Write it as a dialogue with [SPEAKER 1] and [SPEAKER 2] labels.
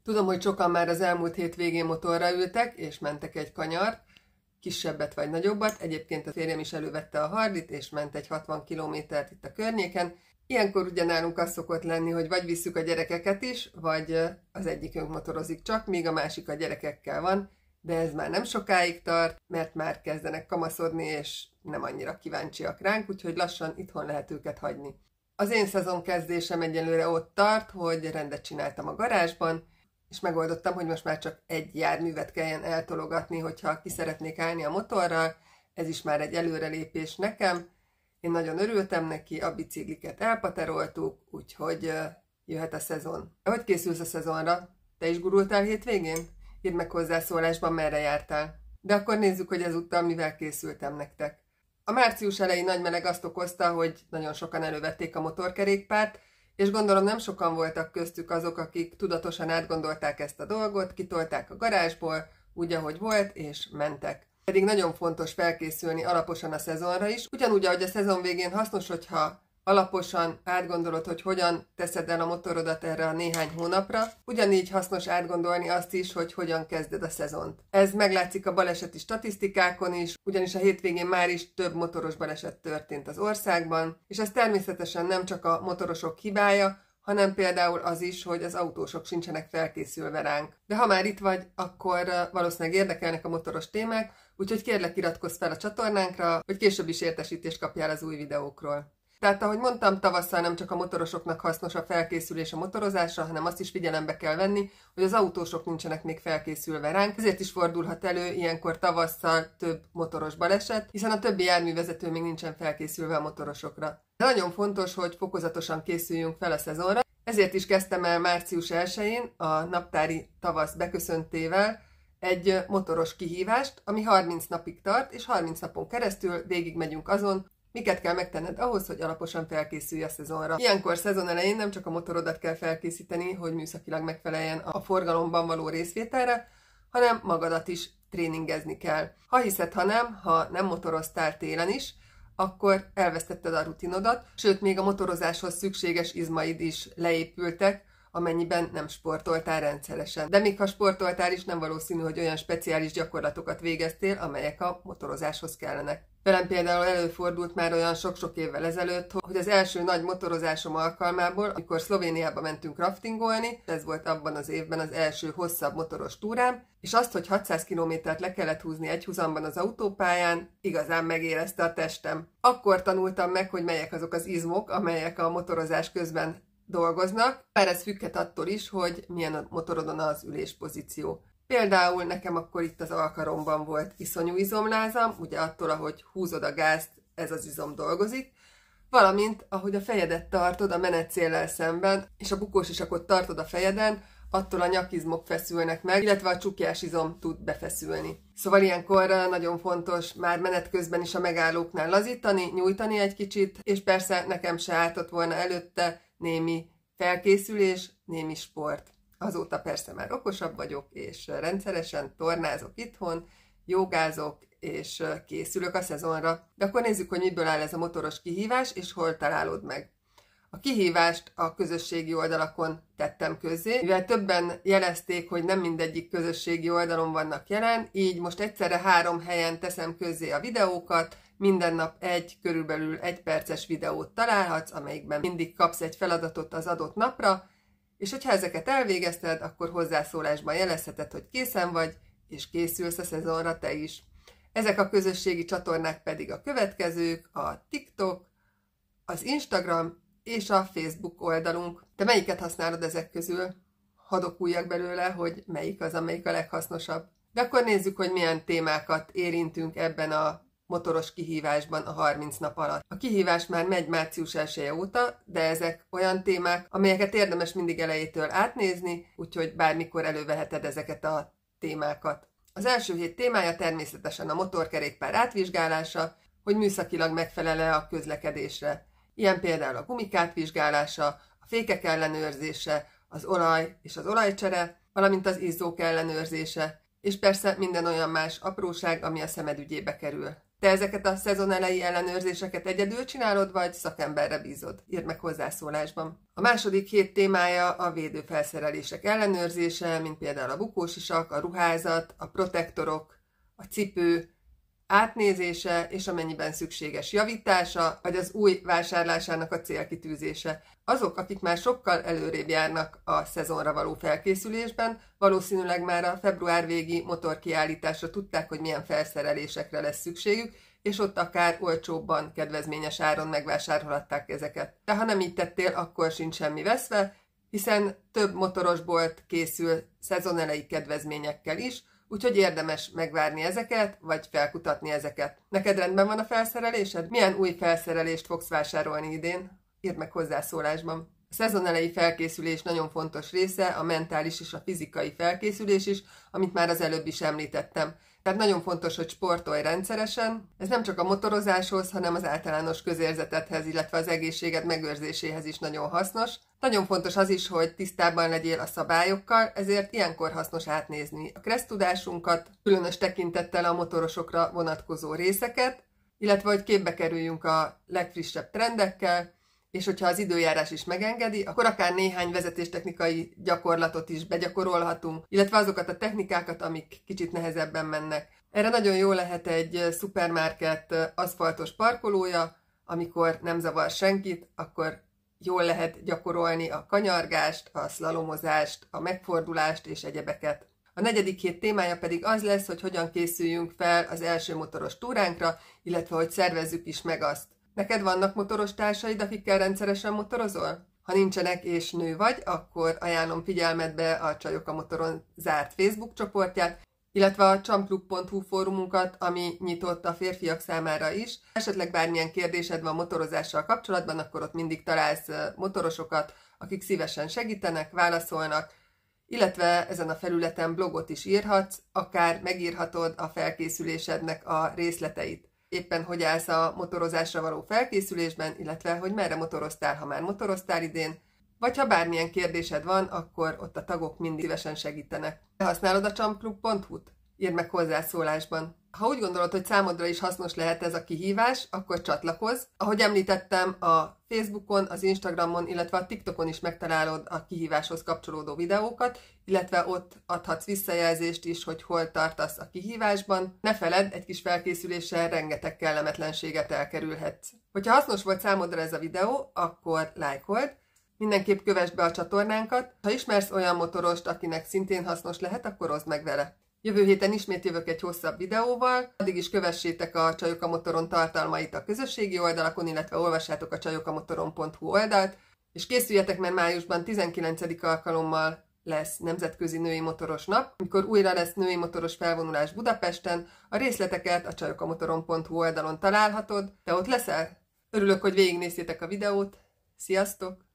[SPEAKER 1] Tudom, hogy sokan már az elmúlt hétvégén motorra ültek, és mentek egy kanyart, kisebbet vagy nagyobbat. Egyébként a férjem is elővette a Harlit, és ment egy 60 kilométert itt a környéken. Ilyenkor ugye nálunk az szokott lenni, hogy vagy visszük a gyerekeket is, vagy az egyikünk motorozik csak, míg a másik a gyerekekkel van, de ez már nem sokáig tart, mert már kezdenek kamaszodni, és nem annyira kíváncsiak ránk, úgyhogy lassan itthon lehet őket hagyni. Az én szezonkezdésem egyelőre ott tart, hogy rendet csináltam a garázsban, és megoldottam, hogy most már csak egy járművet kelljen eltologatni, hogyha ki szeretnék állni a motorral. Ez is már egy előrelépés nekem. Én nagyon örültem neki, a bicikliket elpateroltuk, úgyhogy jöhet a szezon. Hogy készülsz a szezonra? Te is gurultál hétvégén? Írd meg hozzászólásban, merre jártál. De akkor nézzük, hogy ezúttal mivel készültem nektek. A március elejé nagy meleg azt okozta, hogy nagyon sokan elővették a motorkerékpárt, és gondolom nem sokan voltak köztük azok, akik tudatosan átgondolták ezt a dolgot, kitolták a garázsból, úgy, ahogy volt, és mentek. Pedig nagyon fontos felkészülni alaposan a szezonra is, ugyanúgy, ahogy a szezon végén hasznos, hogyha alaposan átgondolod, hogy hogyan teszed el a motorodat erre a néhány hónapra, ugyanígy hasznos átgondolni azt is, hogy hogyan kezded a szezont. Ez meglátszik a baleseti statisztikákon is, ugyanis a hétvégén már is több motoros baleset történt az országban, és ez természetesen nem csak a motorosok hibája, hanem például az is, hogy az autósok sincsenek felkészülve ránk. De ha már itt vagy, akkor valószínűleg érdekelnek a motoros témák, úgyhogy kérlek, iratkozz fel a csatornánkra, hogy később is értesítést kapjál az új videókról. Tehát, ahogy mondtam, tavasszal nem csak a motorosoknak hasznos a felkészülés a motorozásra, hanem azt is figyelembe kell venni, hogy az autósok nincsenek még felkészülve ránk. Ezért is fordulhat elő ilyenkor tavasszal több motoros baleset, hiszen a többi járművezető még nincsen felkészülve a motorosokra. De nagyon fontos, hogy fokozatosan készüljünk fel a szezonra, ezért is kezdtem el március 1-én a naptári tavasz beköszöntével egy motoros kihívást, ami 30 napig tart, és 30 napon keresztül végigmegyünk azon, miket kell megtenned ahhoz, hogy alaposan felkészülj a szezonra. Ilyenkor szezon elején nem csak a motorodat kell felkészíteni, hogy műszakilag megfeleljen a forgalomban való részvételre, hanem magadat is tréningezni kell. Ha hiszed, ha nem motoroztál télen is, akkor elvesztetted a rutinodat, sőt, még a motorozáshoz szükséges izmaid is leépültek, amennyiben nem sportoltál rendszeresen. De még ha sportoltál is, nem valószínű, hogy olyan speciális gyakorlatokat végeztél, amelyek a motorozáshoz kellenek. Velem például előfordult már olyan sok-sok évvel ezelőtt, hogy az első nagy motorozásom alkalmából, amikor Szlovéniába mentünk raftingolni, ez volt abban az évben az első hosszabb motoros túrám, és azt, hogy 600 kilométert le kellett húzni egyhuzamban az autópályán, igazán megérezte a testem. Akkor tanultam meg, hogy melyek azok az izmok, amelyek a motorozás közben dolgoznak, bár ez függhet attól is, hogy milyen a motorodon az üléspozíció. Például nekem akkor itt az alkaromban volt iszonyú izomlázam, ugye attól, ahogy húzod a gázt, ez az izom dolgozik, valamint ahogy a fejedet tartod a menetcéllel szemben, és a bukós isakot tartod a fejeden, attól a nyakizmok feszülnek meg, illetve a csukjás izom tud befeszülni. Szóval ilyenkor nagyon fontos már menet közben is a megállóknál lazítani, nyújtani egy kicsit, és persze nekem se ártott volna előtte némi felkészülés, némi sport. Azóta persze már okosabb vagyok, és rendszeresen tornázok itthon, jogázok, és készülök a szezonra. De akkor nézzük, hogy miből áll ez a motoros kihívás, és hol találod meg. A kihívást a közösségi oldalakon tettem közzé, mivel többen jelezték, hogy nem mindegyik közösségi oldalon vannak jelen, így most egyszerre 3 helyen teszem közzé a videókat, minden nap körülbelül 1 perces videót találhatsz, amelyikben mindig kapsz egy feladatot az adott napra, és hogyha ezeket elvégezted, akkor hozzászólásban jelezheted, hogy készen vagy, és készülsz a szezonra te is. Ezek a közösségi csatornák pedig a következők, a TikTok, az Instagram és a Facebook oldalunk. Te melyiket használod ezek közül? Hadd okuljak belőle, hogy melyik az, amelyik a leghasznosabb. De akkor nézzük, hogy milyen témákat érintünk ebben a motoros kihívásban a 30 nap alatt. A kihívás már megy március 1-e óta, de ezek olyan témák, amelyeket érdemes mindig elejétől átnézni, úgyhogy bármikor előveheted ezeket a témákat. Az első 7 témája természetesen a motorkerékpár átvizsgálása, hogy műszakilag megfelel-e a közlekedésre. Ilyen például a gumik átvizsgálása, a fékek ellenőrzése, az olaj és az olajcsere, valamint az izzók ellenőrzése, és persze minden olyan más apróság, ami a szemed ügyébe kerül. Te ezeket a szezonelei ellenőrzéseket egyedül csinálod, vagy szakemberre bízod? Írd meg hozzászólásban. A második hét témája a védőfelszerelések ellenőrzése, mint például a bukósisak, a ruházat, a protektorok, a cipő átnézése és amennyiben szükséges javítása, vagy az új vásárlásának a célkitűzése. Azok, akik már sokkal előrébb járnak a szezonra való felkészülésben, valószínűleg már a február végi motorkiállításra tudták, hogy milyen felszerelésekre lesz szükségük, és ott akár olcsóbban, kedvezményes áron megvásárolhatták ezeket. De ha nem így tettél, akkor sincs semmi veszve, hiszen több motorosbolt készül szezonelei kedvezményekkel is, úgyhogy érdemes megvárni ezeket, vagy felkutatni ezeket. Neked rendben van a felszerelésed? Milyen új felszerelést fogsz vásárolni idén? Írd meg hozzászólásban. A szezonelei felkészülés nagyon fontos része, a mentális és a fizikai felkészülés is, amit már az előbb is említettem. Tehát nagyon fontos, hogy sportolj rendszeresen. Ez nem csak a motorozáshoz, hanem az általános közérzetedhez, illetve az egészséged megőrzéséhez is nagyon hasznos. Nagyon fontos az is, hogy tisztában legyél a szabályokkal, ezért ilyenkor hasznos átnézni a kressztudásunkat, különös tekintettel a motorosokra vonatkozó részeket, illetve hogy képbe kerüljünk a legfrissebb trendekkel, és hogyha az időjárás is megengedi, akkor akár néhány vezetéstechnikai gyakorlatot is begyakorolhatunk, illetve azokat a technikákat, amik kicsit nehezebben mennek. Erre nagyon jó lehet egy szupermarket aszfaltos parkolója, amikor nem zavar senkit, akkor jól lehet gyakorolni a kanyargást, a szlalomozást, a megfordulást és egyebeket. A negyedik hét témája pedig az lesz, hogy hogyan készüljünk fel az első motoros túránkra, illetve hogy szervezzük is meg azt. Neked vannak motoros társaid, akikkel rendszeresen motorozol? Ha nincsenek és nő vagy, akkor ajánlom figyelmetbe a Csajok a Motoron zárt Facebook csoportját, illetve a csamklub.hu fórumunkat, ami nyitott a férfiak számára is. Esetleg bármilyen kérdésed van motorozással kapcsolatban, akkor ott mindig találsz motorosokat, akik szívesen segítenek, válaszolnak, illetve ezen a felületen blogot is írhatsz, akár megírhatod a felkészülésednek a részleteit. Éppen hogy állsz a motorozásra való felkészülésben, illetve hogy merre motoroztál, ha már motoroztál idén, vagy ha bármilyen kérdésed van, akkor ott a tagok mindig szívesen segítenek. Használod a csamklub.hu-t? Írd meg hozzászólásban. Ha úgy gondolod, hogy számodra is hasznos lehet ez a kihívás, akkor csatlakozz. Ahogy említettem, a Facebookon, az Instagramon, illetve a TikTokon is megtalálod a kihíváshoz kapcsolódó videókat, illetve ott adhatsz visszajelzést is, hogy hol tartasz a kihívásban. Ne feledd, egy kis felkészüléssel rengeteg kellemetlenséget elkerülhetsz. Hogyha hasznos volt számodra ez a videó, akkor lájkold, mindenképp kövesd be a csatornánkat. Ha ismersz olyan motorost, akinek szintén hasznos lehet, akkor oszd meg vele. Jövő héten ismét jövök egy hosszabb videóval, addig is kövessétek a Csajok a Motoron tartalmait a közösségi oldalakon, illetve olvassátok a csajokamotoron.hu oldalt, és készüljetek, mert májusban 19. alkalommal lesz Nemzetközi Női Motoros Nap, amikor újra lesz női motoros felvonulás Budapesten. A részleteket a csajokamotoron.hu oldalon találhatod. Te ott leszel? Örülök, hogy végignéztétek a videót. Sziasztok!